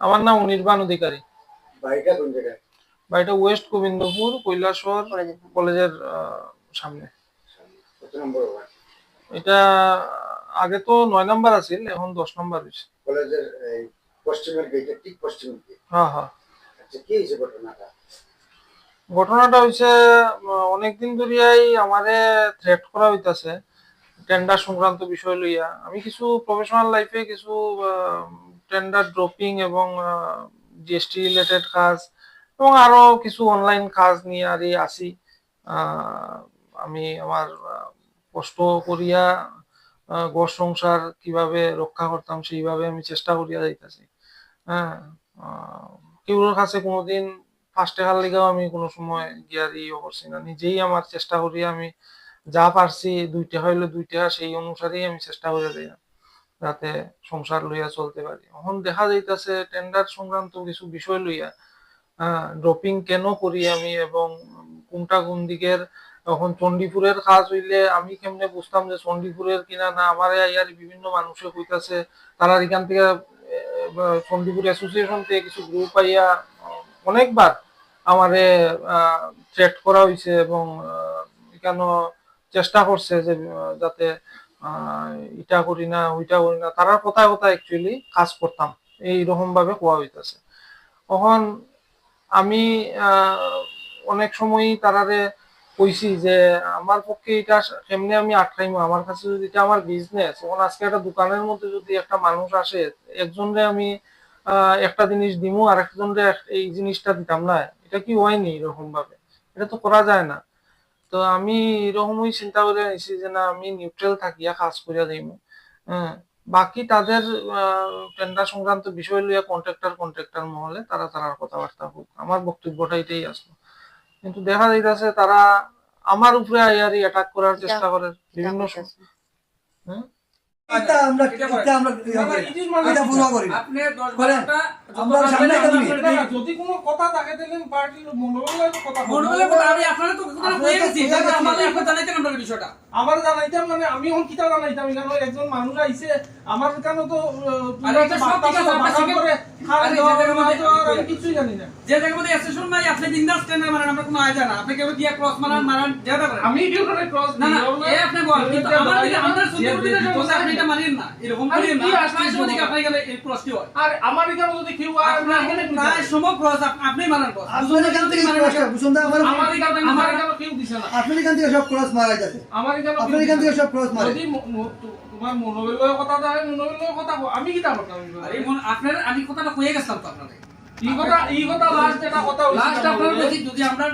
আমার নাম অনির্বাণ অধিকারী। বাড়িটা কোন জায়গায়? বাড়িটা ওয়েস্ট গোবিন্দপুর, কৈলাসহর কলেজের সামনে। কত নম্বর ওয়ার্ড? এটা আগে তো ৯ নাম্বার আছিল, এখন ১০ নাম্বার হয়েছে। কলেজের এই পশ্চিমের গেটে, ঠিক পশ্চিমের দিকে। হ্যাঁ হ্যাঁ। আচ্ছা, কি হয়েছে ঘটনাটা? ঘটনাটা হয়েছে অনেকদিন ধরিয়াই আমারে থ্রেট করা হইতাছে টেন্ডার সংক্রান্ত বিষয় লইয়া। আমি কিছু প্রফেশনাল লাইফে কিছু টেন্ডার ড্রপিং এবং জিএসটি রিলেটেড কাজ এবং আরো কিছু অনলাইন কাজ নিয়ে আর আসি। আমি আমার কষ্ট করিয়া ঘর সংসার কিভাবে রক্ষা করতাম সেইভাবে আমি চেষ্টা করিয়া যাইতাছি। হ্যাঁ, কেউর কাছে কোনোদিন ৫ টাকার লিগাও আমি কোনো সময় গিয়ার করছি না। নিজেই আমার চেষ্টা করি, আমি যা পারছি ২ টাকা হইলে ২ টাকা সেই অনুসারেই আমি চেষ্টা করে যাই যাতে সংসার লইয়া চলতে পারি। এখন দেখা যাইতাছে টেন্ডার সংক্রান্ত কিছু বিষয় লইয়া ড্রপিং কেন করি আমি এবং কোনটা কোন দিকের। এখন চণ্ডীপুরের কাজ হইলে আমি কেমনে বুঝতাম যে চণ্ডীপুরের কিনা না, আমার ইয়ার বিভিন্ন মানুষে কইতাছে তারা এখান থেকে চণ্ডীপুর অ্যাসোসিয়েশন থেকে কিছু গ্রুপ আইয়া অনেকবার আমারে থ্রেট করা হয়েছে এবং এখানে চেষ্টা করছে যে যাতে এটা করি না ওইটা করি না, তারা কোথায় কোথায় অ্যাকচুয়ালি কাজ করতাম এইরকম ভাবে কোয়া হইতাছে। তখন আমি অনেক সময়ই তারারে কইছি যে আমার পক্ষে এটা কেমনে আমি আটকাইমু, আমার কাছে যদি এটা আমার বিজনেস। তখন আজকে একটা দোকানের মধ্যে যদি একটা মানুষ আসে, একজনরে আমি একটা জিনিস দিমু আর একজনরে এই জিনিসটা দিতাম না, এটা কি হয়নি এরকম ভাবে? এটা তো করা যায় না। তো আমি এরকমই চিন্তা করে নিছি যে না, আমি নিউট্রাল থাকিয়া কাজ করিয়া দিমু। হ্যাঁ, বাকি তাদের টেন্ডার সংক্রান্ত বিষয় লইয়া কন্ট্রাক্টর মহলে তারা তারার কথাবার্তা হোক, আমার বক্তব্যটা এটাই আসলো। কিন্তু দেখা যাইতাছে তারা আমার উপরে আইয়ারি অ্যাটাক করার চেষ্টা করে বিভিন্ন সময়। হ্যাঁ, এটা আমরা এটা পুরো করি আপনি 10 করেন আমরা সামনে যদি কোনো কথা থাকে তাহলে পার্টির মনোবলের কথা আমি আপনারা তো কথা কইয়া গেছি, তাহলে আমাদের এখন জানাইতেন আপনারা বিষয়টা। আমার জানাইতাম মানে আমি এখন কিটা জানাইতাম, কেন একজন মানুষ আইছে আমার কেন তো আরে এটা সব ঠিক আছে, আপনি শিখে করে খাওয়া দাওয়া আমি কিছুই জানি না। যে জায়গার মধ্যে অ্যাসেশন নাই আপনি বিন্দাস টেন্ডার মারেন, আমরা কোনো আয়োজন না। আপনি কেউ দিয়া ক্রস মারান যেটা করেন। আমি কেউ করে ক্রস না না এ আপনি বল, কিন্তু আমার দিকে আমরা সুন্দরবনের সমস্যা আপনি এটা মানেন না, এরকম করেন না। আপনার সময় দিকে আপনি গেলে এই ক্রস কি হয়? আর আমার এখানে যদি কেউ আর আপনার এখানে নাই সম ক্রস আপনিই মারান ক্রস। আপনার এখান থেকে ক্রস বুঝুন আমার এখানে কেউ দিছে না। আপনার এখান থেকে সব ক্রস মারা যাচ্ছে, আমার এখানে আপনার এখান থেকে সব ক্রস মারে। যদি তোমার মনোবলের কথা থাকে মনোবলের কথা আমি কিটা করতাম? আরে আপনার আমি কথাটা কইয়া গেছিলাম তো আপনাদের। এই কথা লাস্ট যেটা কথা হইছে লাস্ট আপনারা যদি আমরা